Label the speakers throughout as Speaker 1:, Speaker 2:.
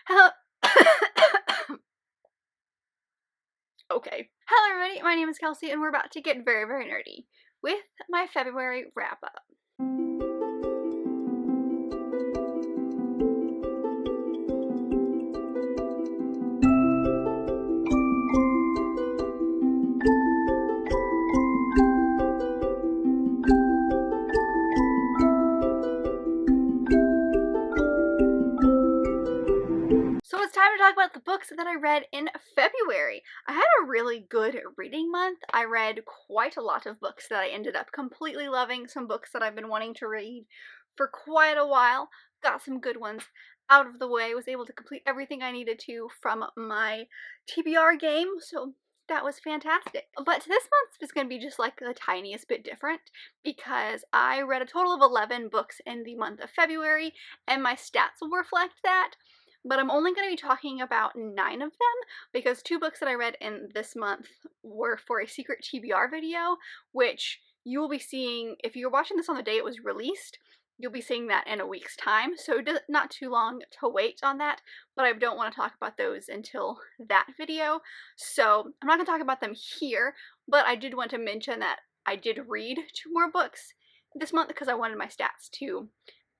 Speaker 1: Hello. Okay. Hello, everybody. My name is Kelsey, and we're about to get very, very nerdy with my February wrap up. So it's time to talk about the books that I read in February. I had a really good reading month. I read quite a lot of books that I ended up completely loving, some books that I've been wanting to read for quite a while. Got some good ones out of the way, was able to complete everything I needed to from my TBR game, so that was fantastic. But this month is going to be just like the tiniest bit different because I read a total of 11 books in the month of February, and my stats will reflect that. But I'm only going to be talking about 9 of them because 2 books that I read in this month were for a secret TBR video, which you will be seeing if you're watching this on the day it was released. You'll be seeing that in a week's time, so not too long to wait on that, but I don't want to talk about those until that video, so I'm not going to talk about them here, but I did want to mention that I did read 2 more books this month because I wanted my stats to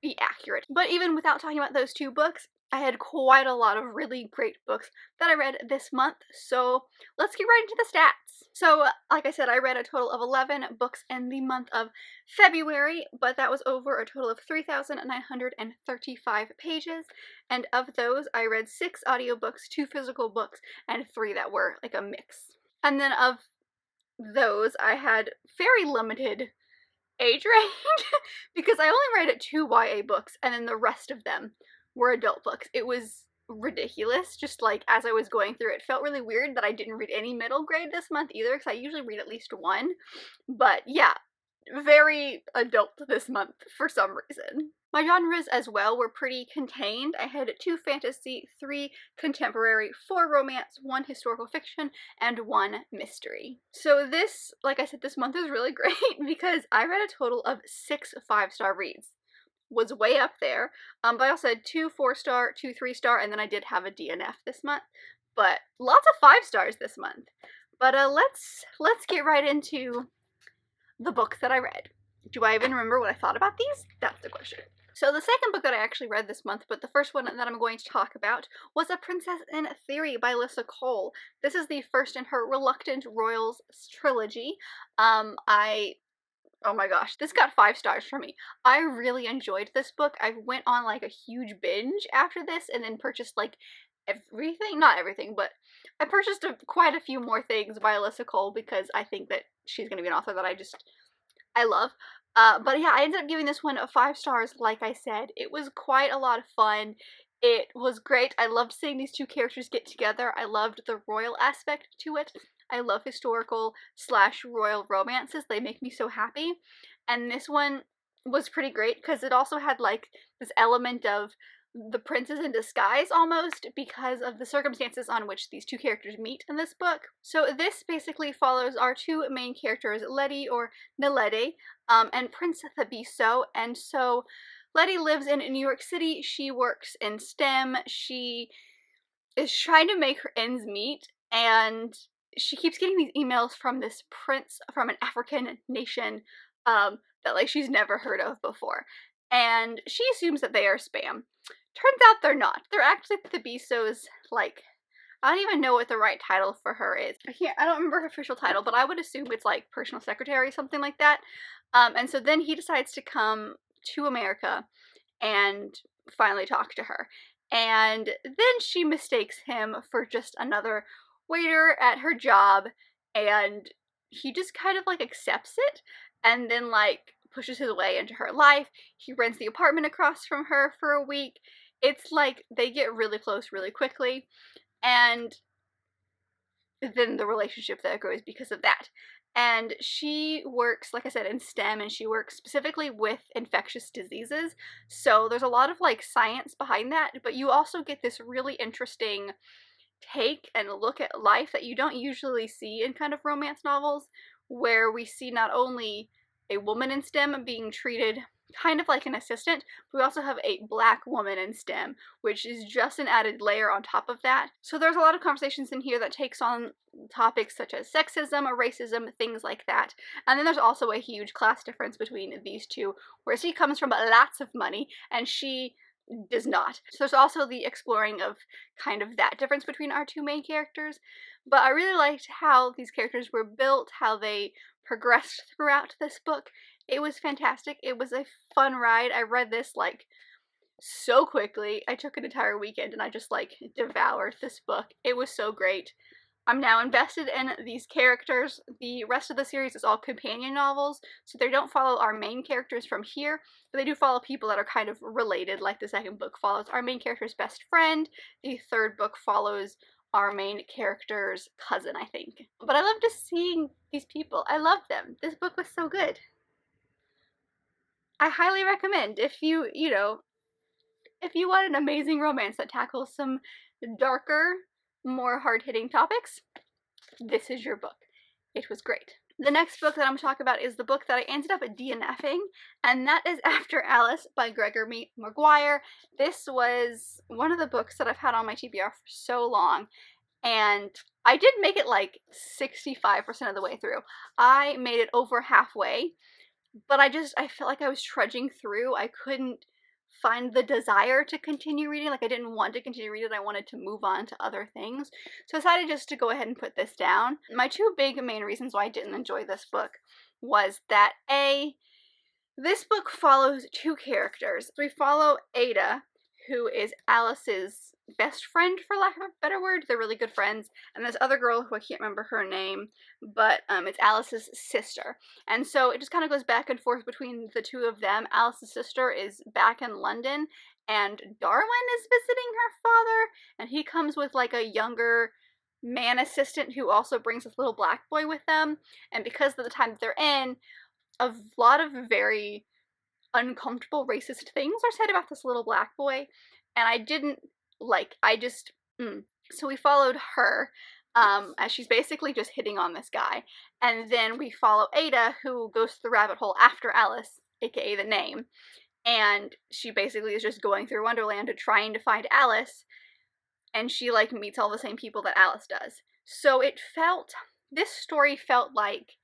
Speaker 1: be accurate. But even without talking about those 2 books, I had quite a lot of really great books that I read this month, so let's get right into the stats. So, like I said, I read a total of 11 books in the month of February, but that was over a total of 3,935 pages, and of those, I read 6 audiobooks, 2 physical books, and 3 that were like a mix. And then of those, I had very limited age range because I only read 2 YA books, and then the rest of them were adult books. It was ridiculous, just like as I was going through it felt really weird that I didn't read any middle grade this month either because I usually read at least 1, but yeah, very adult this month for some reason. My genres as well were pretty contained. I had 2 fantasy, 3 contemporary, 4 romance, 1 historical fiction, and 1 mystery. So this, like I said, this month is really great because I read a total of 6 5-star reads. Was way up there, but I also had 2 4-star, 2 3-star, and then I did have a DNF this month, but lots of 5 stars this month. But let's get right into the books that I read. Do I even remember what I thought about these? That's the question. So the second book that I actually read this month, but the first one that I'm going to talk about, was A Princess in Theory by Alyssa Cole. This is the first in her Reluctant Royals trilogy. Oh my gosh, this got 5 stars for me. I really enjoyed this book. I went on like a huge binge after this and then purchased like everything, not everything, but I purchased quite a few more things by Alyssa Cole because I think that she's going to be an author that I love. But yeah, I ended up giving this one 5 stars, like I said. It was quite a lot of fun. It was great. I loved seeing these 2 characters get together. I loved the royal aspect to it. I love historical / royal romances. They make me so happy. And this one was pretty great because it also had like this element of the princess in disguise almost because of the circumstances on which these 2 characters meet in this book. So this basically follows our 2 main characters, Letty or Naledi, and Prince Thabiso. And so Letty lives in New York City. She works in STEM. She is trying to make her ends meet, and she keeps getting these emails from this prince from an African nation that like she's never heard of before, and she assumes that they are spam. Turns out they're not. They're actually Thabiso's, like, I don't even know what the right title for her is. I don't remember her official title, but I would assume it's like personal secretary, something like that. And so then he decides to come to America and finally talk to her. And then she mistakes him for just another waiter at her job, and he just kind of like accepts it and then like pushes his way into her life. He rents the apartment across from her for a week. It's like they get really close really quickly, and then the relationship that grows because of that. And she works, like I said, in STEM, and she works specifically with infectious diseases. So there's a lot of like science behind that, but you also get this really interesting take and look at life that you don't usually see in kind of romance novels, where we see not only a woman in STEM being treated kind of like an assistant. We also have a black woman in STEM, which is just an added layer on top of that. So there's a lot of conversations in here that takes on topics such as sexism or racism, things like that. And then there's also a huge class difference between these two, whereas he comes from lots of money and she does not. So there's also the exploring of kind of that difference between our two main characters. But I really liked how these characters were built, how they progressed throughout this book. It was fantastic. It was a fun ride. I read this like so quickly. I took an entire weekend and I just like devoured this book. It was so great. I'm now invested in these characters. The rest of the series is all companion novels, so they don't follow our main characters from here, but they do follow people that are kind of related, like the second book follows our main character's best friend. The third book follows our main character's cousin, I think. But I love just seeing these people. I love them. This book was so good. I highly recommend if you want an amazing romance that tackles some darker, more hard-hitting topics, this is your book. It was great. The next book that I'm going to talk about is the book that I ended up DNFing, and that is After Alice by Gregory Maguire. This was one of the books that I've had on my TBR for so long, and I did make it like 65% of the way through. I made it over halfway, but I felt like I was trudging through. I couldn't find the desire to continue reading. Like, I didn't want to continue reading. I wanted to move on to other things. So I decided just to go ahead and put this down. My two big main reasons why I didn't enjoy this book was that this book follows two characters. We follow Ada, who is Alice's best friend, for lack of a better word. They're really good friends. And this other girl, who I can't remember her name, but it's Alice's sister. And so it just kind of goes back and forth between the two of them. Alice's sister is back in London, and Darwin is visiting her father, and he comes with like a younger man assistant who also brings this little black boy with them. And because of the time that they're in, a lot of very uncomfortable racist things are said about this little black boy, and I didn't like, So we followed her, as she's basically just hitting on this guy, and then we follow Ada, who goes to the rabbit hole after Alice, aka the name, and she basically is just going through Wonderland trying to find Alice, and she like meets all the same people that Alice does. So this story felt like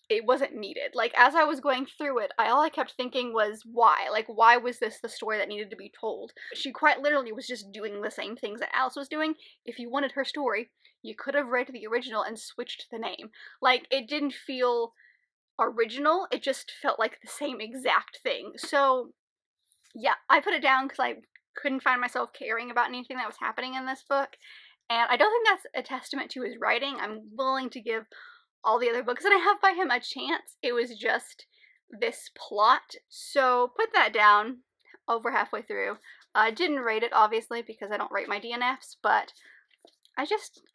Speaker 1: it wasn't needed. Like, as I was going through it, all I kept thinking was, why? Like, why was this the story that needed to be told? She quite literally was just doing the same things that Alice was doing. If you wanted her story, you could have read the original and switched the name. Like, it didn't feel original, it just felt like the same exact thing. So, yeah, I put it down because I couldn't find myself caring about anything that was happening in this book. And I don't think that's a testament to his writing. I'm willing to give all the other books that I have by him a chance. It was just this plot. So put that down over halfway through. I didn't rate it, obviously, because I don't rate my DNFs, but I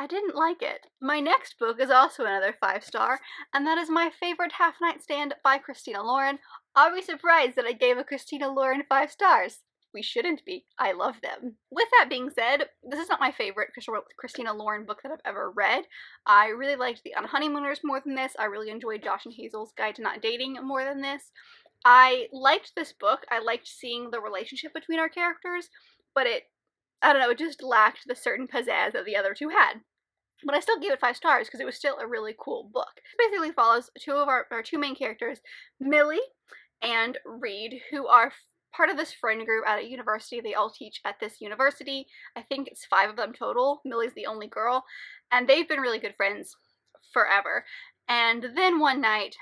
Speaker 1: didn't like it. My next book is also another 5-star, and that is My Favorite Half Night Stand by Christina Lauren. I'll be surprised that I gave a Christina Lauren 5 stars. We shouldn't be. I love them. With that being said, this is not my favorite Christina Lauren book that I've ever read. I really liked The Honeymooners more than this. I really enjoyed Josh and Hazel's Guide to Not Dating more than this. I liked this book. I liked seeing the relationship between our characters, but it just lacked the certain pizzazz that the other two had. But I still gave it 5 stars because it was still a really cool book. It basically follows two of our two main characters, Millie and Reed, who are part of this friend group at a university. They all teach at this university. I think it's 5 of them total. Millie's the only girl, and they've been really good friends forever. And then one night,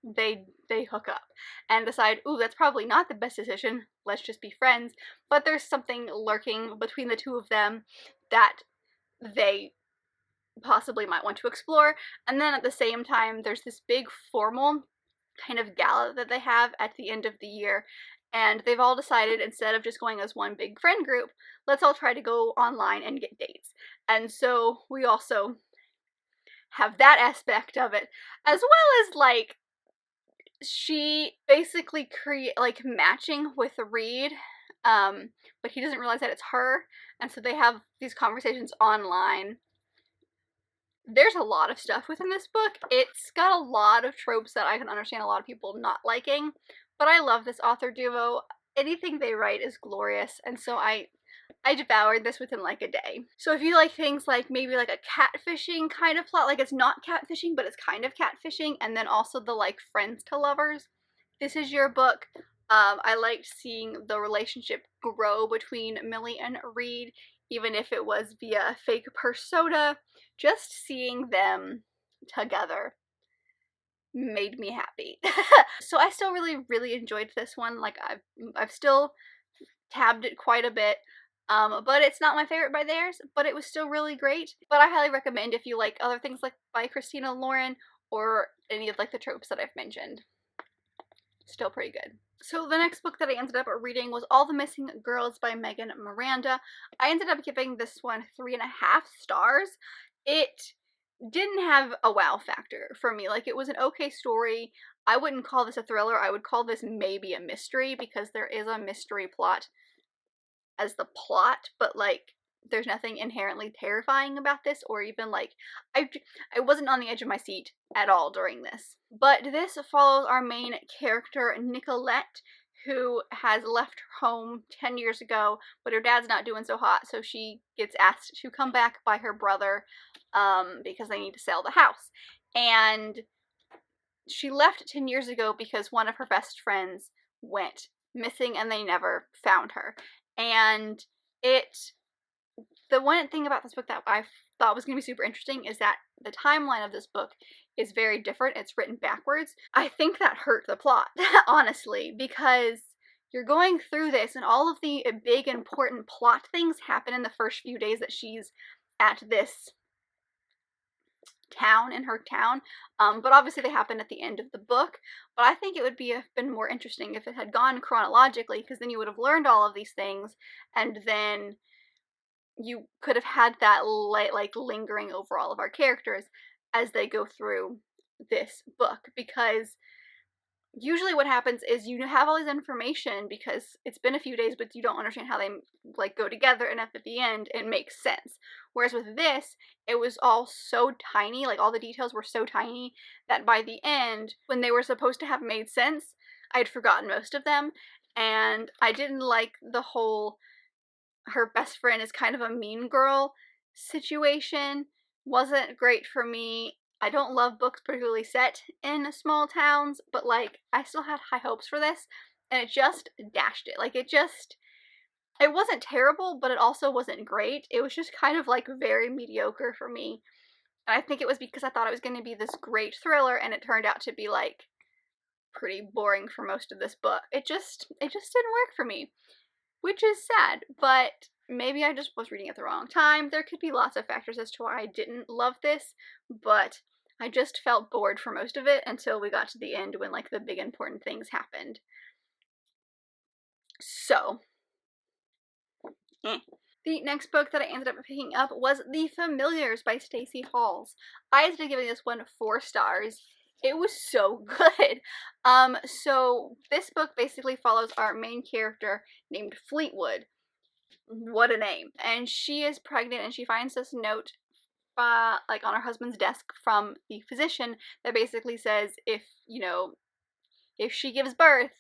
Speaker 1: they hook up and decide, ooh, that's probably not the best decision. Let's just be friends. But there's something lurking between the two of them that they possibly might want to explore. And then at the same time, there's this big formal kind of gala that they have at the end of the year. And they've all decided, instead of just going as one big friend group, let's all try to go online and get dates. And so we also have that aspect of it, as well as, like, she basically matching with Reed, but he doesn't realize that it's her, and so they have these conversations online. There's a lot of stuff within this book. It's got a lot of tropes that I can understand a lot of people not liking, But I love this author duo. Anything they write is glorious, and so I devoured this within like a day. So if you like things like maybe like a catfishing kind of plot, like it's not catfishing, but it's kind of catfishing, and then also the like friends to lovers, this is your book. I liked seeing the relationship grow between Millie and Reed, even if it was via a fake persona. Just seeing them together made me happy. So I still really enjoyed this one. Like I've still tabbed it quite a bit. But it's not my favorite by theirs, but it was still really great. But I highly recommend if you like other things like by Christina Lauren or any of like the tropes that I've mentioned. Still pretty good. So the next book that I ended up reading was All the Missing Girls by Megan Miranda. I ended up giving this one 3.5 stars. It didn't have a wow factor for me. Like, it was an okay story. I wouldn't call this a thriller. I would call this maybe a mystery, because there is a mystery plot as the plot, but like there's nothing inherently terrifying about this, or even like I wasn't on the edge of my seat at all during this. But this follows our main character, Nicolette, who has left home 10 years ago, but her dad's not doing so hot, so she gets asked to come back by her brother because they need to sell the house. And she left 10 years ago because one of her best friends went missing and they never found her. And the one thing about this book that I thought was going to be super interesting is that the timeline of this book is very different. It's written backwards. I think that hurt the plot, honestly, because you're going through this and all of the big important plot things happen in the first few days that she's at this town, in her town, but obviously they happen at the end of the book. But I think it would have been more interesting if it had gone chronologically, because then you would have learned all of these things, and then you could have had that like lingering over all of our characters as they go through this book. Because usually what happens is you have all this information because it's been a few days, but you don't understand how they like go together, and at the end it makes sense. Whereas with this, it was all so tiny, like all the details were so tiny that by the end, when they were supposed to have made sense, I'd forgotten most of them. And I didn't like the whole her best friend is kind of a mean girl situation. Wasn't great for me. I don't love books particularly set in small towns, but like I still had high hopes for this, and it just dashed it. Like it wasn't terrible, but it also wasn't great. It was just kind of like very mediocre for me. And I think it was because I thought it was going to be this great thriller, and it turned out to be like pretty boring for most of this book. It just didn't work for me, which is sad, but maybe I just was reading at the wrong time. There could be lots of factors as to why I didn't love this, but I just felt bored for most of it until we got to the end when like the big important things happened. So, The next book that I ended up picking up was The Familiars by Stacey Halls. I ended up giving this one 4 stars. It was so good. So this book basically follows our main character named Fleetwood. What a name. And she is pregnant, and she finds this note like on her husband's desk from the physician that basically says if she gives birth,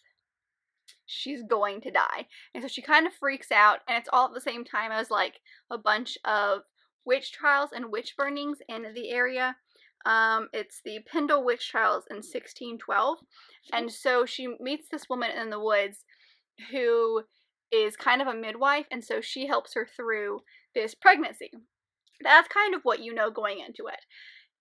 Speaker 1: she's going to die. And so she kind of freaks out, and it's all at the same time as like a bunch of witch trials and witch burnings in the area. It's the Pendle witch trials in 1612, and so she meets this woman in the woods who is kind of a midwife, and so she helps her through this pregnancy. That's kind of what you know going into it.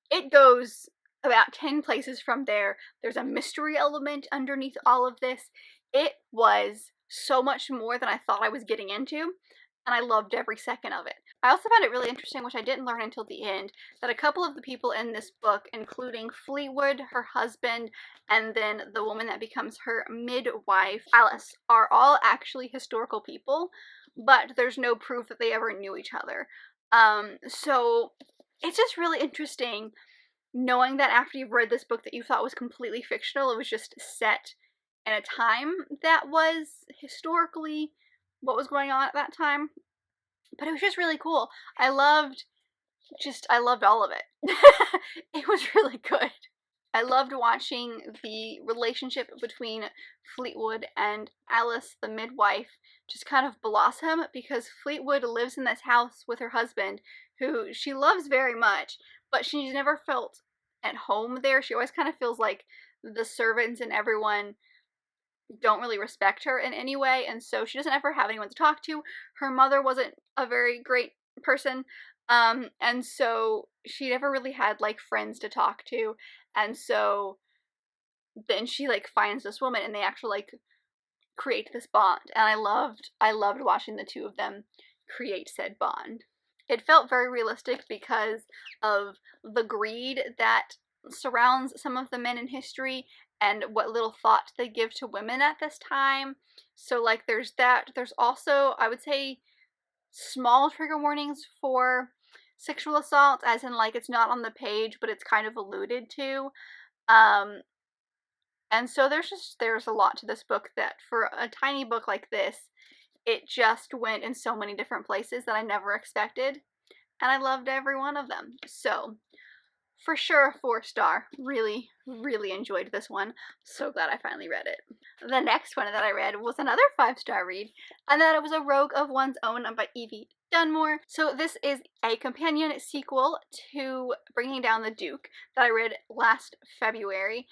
Speaker 1: It goes about 10 places from there. There's a mystery element underneath all of this. It was so much more than I thought I was getting into, and I loved every second of it. I also found it really interesting, which I didn't learn until the end, that a couple of the people in this book, including Fleetwood, her husband, and then the woman that becomes her midwife, Alice, are all actually historical people, but there's no proof that they ever knew each other. So it's just really interesting knowing that after you've read this book that you thought was completely fictional, it was just set in a time that was historically what was going on at that time. But it was just really cool. I loved all of it. It was really good. I loved watching the relationship between Fleetwood and Alice, the midwife, just kind of blossom, because Fleetwood lives in this house with her husband, who she loves very much, but she's never felt at home there. She always kind of feels like the servants and everyone don't really respect her in any way, and so she doesn't ever have anyone to talk to. Her mother wasn't a very great person, and so she never really had like friends to talk to, and so then she like finds this woman and they actually like create this bond, and I loved watching the two of them create said bond. It felt very realistic because of the greed that surrounds some of the men in history and what little thought they give to women at this time. So like there's that. There's also, I would say, small trigger warnings for sexual assault, as in like it's not on the page but it's kind of alluded to. And so there's a lot to this book that for a tiny book like this, it just went in so many different places that I never expected, and I loved every one of them. So for sure a 4-star. Really, really enjoyed this one. So glad I finally read it. The next one that I read was another 5-star read, and that it was A Rogue of One's Own by Evie Dunmore. So this is a companion sequel to Bringing Down the Duke that I read last February.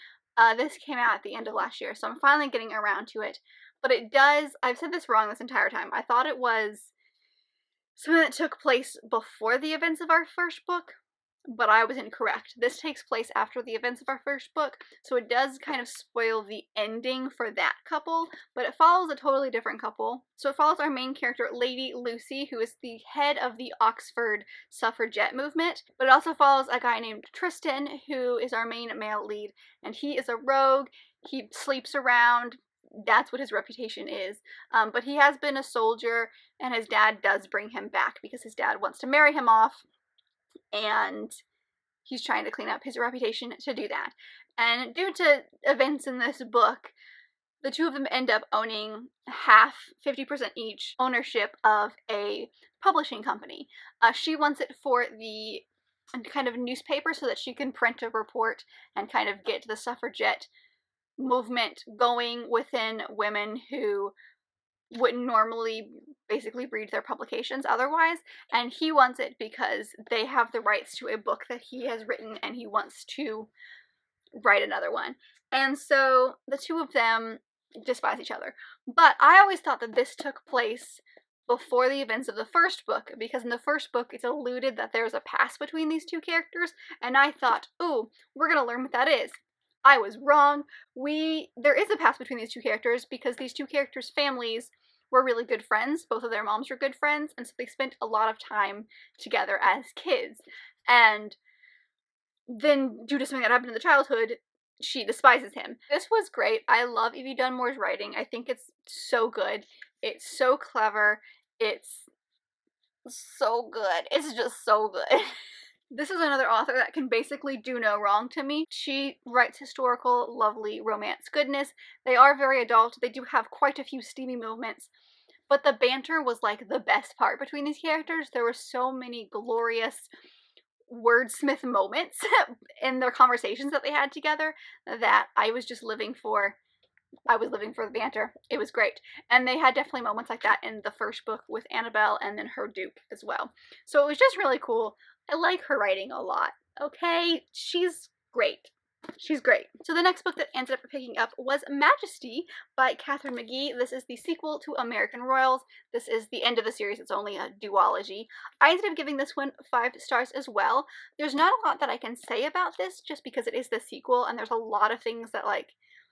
Speaker 1: This came out at the end of last year, so I'm finally getting around to it. But it does, I've said this wrong this entire time. I thought it was something that took place before the events of our first book, but I was incorrect. This takes place after the events of our first book, so it does kind of spoil the ending for that couple, but it follows a totally different couple. So it follows our main character, Lady Lucy, who is the head of the Oxford suffragette movement, but it also follows a guy named Tristan, who is our main male lead, and he is a rogue. He sleeps around. That's what his reputation is. But he has been a soldier, and his dad does bring him back because his dad wants to marry him off, and he's trying to clean up his reputation to do that. And due to events in this book, the two of them end up owning half, 50% each, ownership of a publishing company. She wants it for the kind of newspaper so that she can print a report and kind of get the suffragette movement going within women who wouldn't normally basically read their publications otherwise, and he wants it because they have the rights to a book that he has written and he wants to write another one. And so the two of them despise each other. But I always thought that this took place before the events of the first book, because in the first book it's alluded that there's a past between these two characters, and I thought, ooh, we're gonna learn what that is. I was wrong. There is a past between these two characters because these two characters' families were really good friends. Both of their moms were good friends, and so they spent a lot of time together as kids. And then, due to something that happened in the childhood, she despises him. This was great. I love Evie Dunmore's writing. I think it's so good. It's so clever. It's so good. It's just so good. This is another author that can basically do no wrong to me. She writes historical, lovely romance goodness. They are very adult. They do have quite a few steamy moments, but the banter was like the best part between these characters. There were so many glorious wordsmith moments in their conversations that they had together that I was just living for. I was living for the banter. It was great. And they had definitely moments like that in the first book with Annabelle and then her dupe as well. So it was just really cool. I like her writing a lot. Okay? She's great. She's great. So the next book that ended up picking up was Majesty by Katharine McGee. This is the sequel to American Royals. This is the end of the series. It's only a duology. I ended up giving this one 5 stars as well. There's not a lot that I can say about this just because it is the sequel and there's a lot of things that like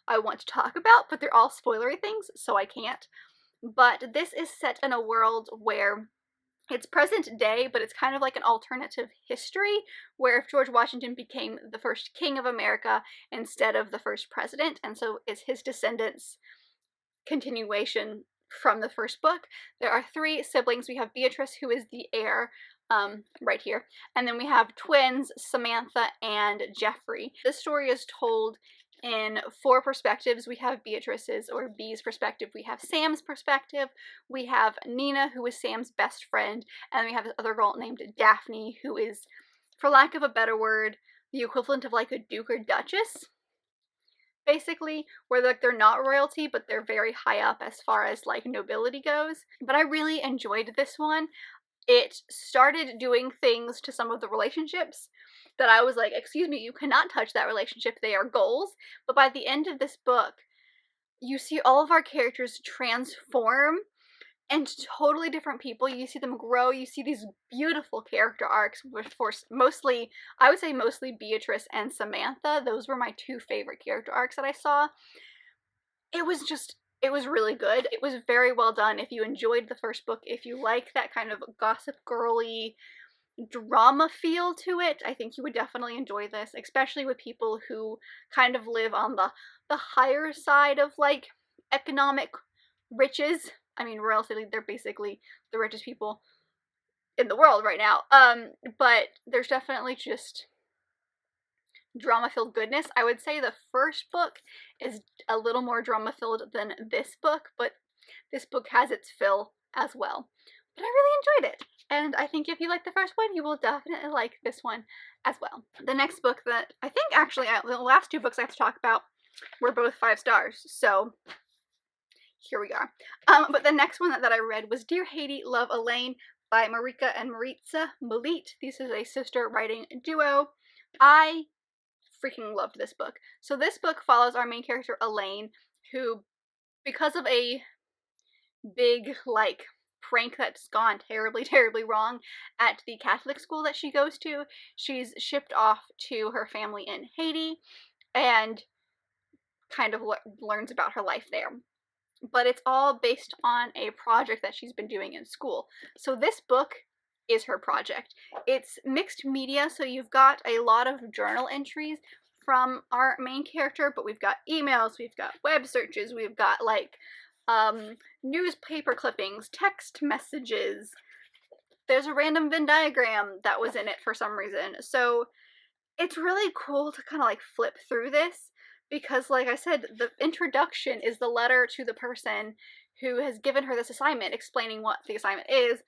Speaker 1: I want to talk about, but they're all spoilery things, so I can't. But this is set in a world where it's present day, but it's kind of like an alternative history, where if George Washington became the first king of America instead of the first president, and so it's his descendants' continuation from the first book. There are 3 siblings. We have Beatrice, who is the heir, right here, and then we have twins, Samantha and Jeffrey. This story is told in 4 perspectives. We have Beatrice's or B's perspective, we have Sam's perspective, we have Nina, who is Sam's best friend, and we have this other girl named Daphne, who is, for lack of a better word, the equivalent of like a duke or duchess, basically, where like they're not royalty, but they're very high up as far as like nobility goes. But I really enjoyed this one. It started doing things to some of the relationships that I was like, excuse me, you cannot touch that relationship, they are goals. But by the end of this book, you see all of our characters transform into totally different people. You see them grow. You see these beautiful character arcs, which for mostly, I would say mostly Beatrice and Samantha. Those were my two favorite character arcs that I saw. It was really good. It was very well done. If you enjoyed the first book, if you like that kind of gossip girly drama feel to it, I think you would definitely enjoy this, especially with people who kind of live on the higher side of like economic riches. I mean, royally, they're basically the richest people in the world right now. But there's definitely just drama-filled goodness. I would say the first book is a little more drama-filled than this book, but this book has its fill as well. But I really enjoyed it, and I think if you like the first one, you will definitely like this one as well. The next book that I think actually, the last two books I have to talk about were both 5 stars, so here we are. But the next one that I read was Dear Haiti, Love Elaine by Marika and Maritza Molit. This is a sister writing duo. I freaking loved this book. So this book follows our main character Elaine, who, because of a big, like, prank that's gone terribly, terribly wrong at the Catholic school that she goes to, she's shipped off to her family in Haiti and kind of learns about her life there. But it's all based on a project that she's been doing in school. So this book is her project. It's mixed media, so you've got a lot of journal entries from our main character, but we've got emails, we've got web searches, we've got like newspaper clippings, text messages. There's a random Venn diagram that was in it for some reason. So it's really cool to kind of like flip through this, because like I said, the introduction is the letter to the person who has given her this assignment, explaining what the assignment is.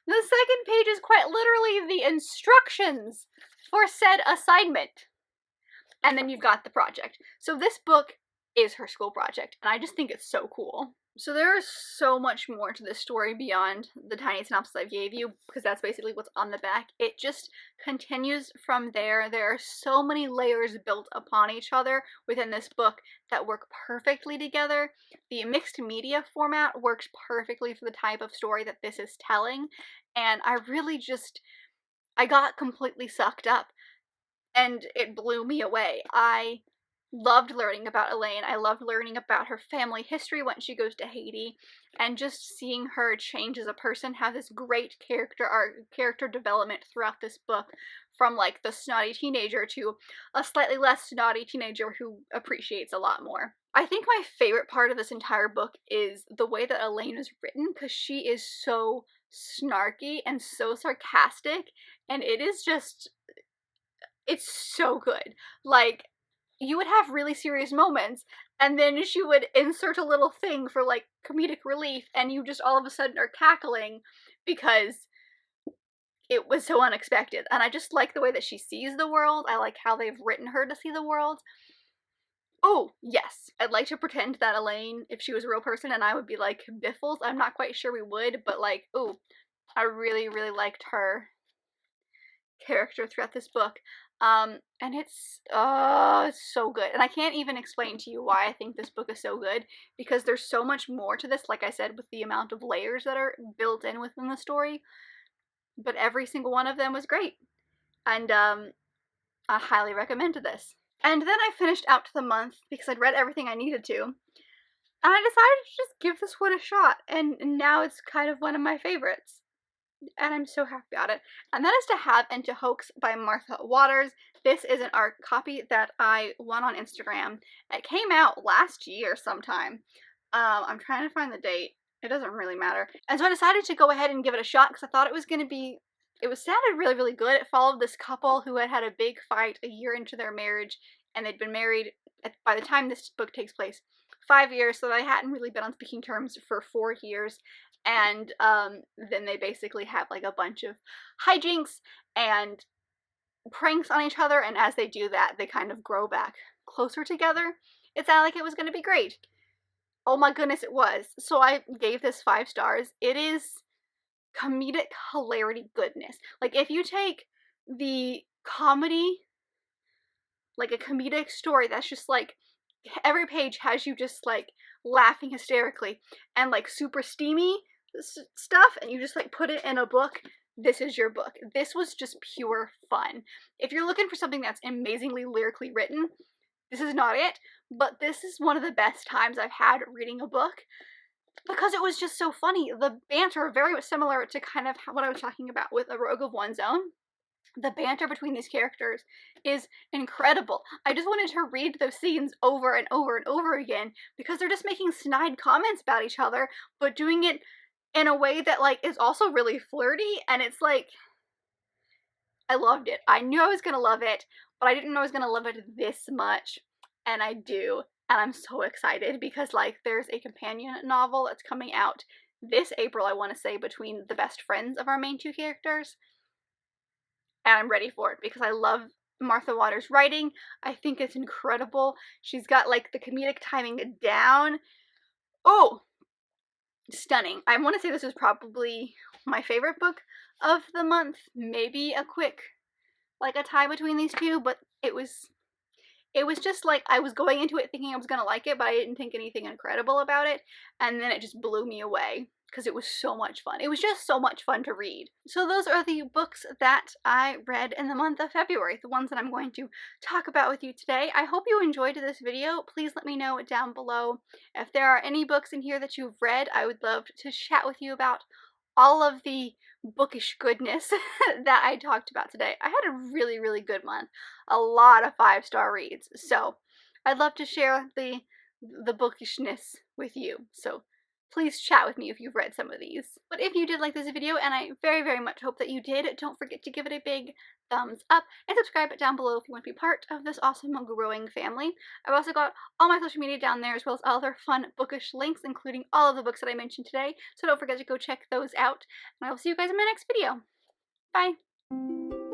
Speaker 1: The second page is quite literally the instructions for said assignment. And then you've got the project. So this book is her school project, and I just think it's so cool. So there is so much more to this story beyond the tiny synopsis I gave you, because that's basically what's on the back. It just continues from there. There are so many layers built upon each other within this book that work perfectly together. The mixed media format works perfectly for the type of story that this is telling, and I got completely sucked up, and it blew me away. I loved learning about Elaine. I loved learning about her family history when she goes to Haiti, and just seeing her change as a person, have this great character development throughout this book, from like the snotty teenager to a slightly less snotty teenager who appreciates a lot more. I think my favorite part of this entire book is the way that Elaine is written, because she is so snarky and so sarcastic, and it's so good. Like, you would have really serious moments, and then she would insert a little thing for like comedic relief, and you just all of a sudden are cackling because it was so unexpected. And I just like the way that she sees the world. I like how they've written her to see the world. Oh, yes. I'd like to pretend that Elaine, if she was a real person, and I would be like Biffles. I'm not quite sure we would, but like, ooh, I really, really liked her character throughout this book. And it's so good. And I can't even explain to you why I think this book is so good, because there's so much more to this, like I said, with the amount of layers that are built in within the story. But every single one of them was great. And I highly recommend this. And then I finished out the month because I'd read everything I needed to. And I decided to just give this one a shot. And now it's kind of one of my favorites. And I'm so happy about it. And that is To Have and to Hoax by Martha Waters. This is an art copy that I won on Instagram. It came out last year sometime. I'm trying to find the date. It doesn't really matter. And so I decided to go ahead and give it a shot, because I thought it was going to be, sounded really, really good. It followed this couple who had a big fight a year into their marriage, and they'd been married, by the time this book takes place, 5 years, so they hadn't really been on speaking terms for 4 years. And then they basically have like a bunch of hijinks, and pranks on each other, and as they do that, they kind of grow back closer together. It sounded like it was going to be great. Oh my goodness, it was. So I gave this 5 stars. It is comedic hilarity goodness. Like, if you take the comedy, like a comedic story that's just like, every page has you just like laughing hysterically, and like super steamy stuff, and you just like put it in a book, this is your book. This was just pure fun. If you're looking for something that's amazingly lyrically written, this is not it, but this is one of the best times I've had reading a book, because it was just so funny. The banter, very similar to kind of what I was talking about with A Rogue of One's Own. The banter between these characters is incredible. I just wanted to read those scenes over and over and over again, because they're just making snide comments about each other, but doing it in a way that like is also really flirty, and it's like, I loved it. I knew I was gonna love it, but I didn't know I was gonna love it this much, and I do. And I'm so excited because like there's a companion novel that's coming out this April, I want to say, between the best friends of our main 2 characters. And I'm ready for it because I love Martha Waters' writing. I think it's incredible. She's got like the comedic timing down. Oh, stunning. I want to say this is probably my favorite book of the month. Maybe a quick, like a tie between these two, but it was just like, I was going into it thinking I was going to like it, but I didn't think anything incredible about it, and then it just blew me away because it was so much fun. It was just so much fun to read. So those are the books that I read in the month of February, the ones that I'm going to talk about with you today. I hope you enjoyed this video. Please let me know down below if there are any books in here that you've read. I would love to chat with you about all of the bookish goodness that I talked about today. I had a really, really good month. A lot of 5-star reads. So I'd love to share the bookishness with you. So please chat with me if you've read some of these. But if you did like this video, and I very, very much hope that you did, don't forget to give it a big thumbs up and subscribe down below if you want to be part of this awesome growing family. I've also got all my social media down there, as well as other fun bookish links, including all of the books that I mentioned today. So don't forget to go check those out. And I will see you guys in my next video. Bye!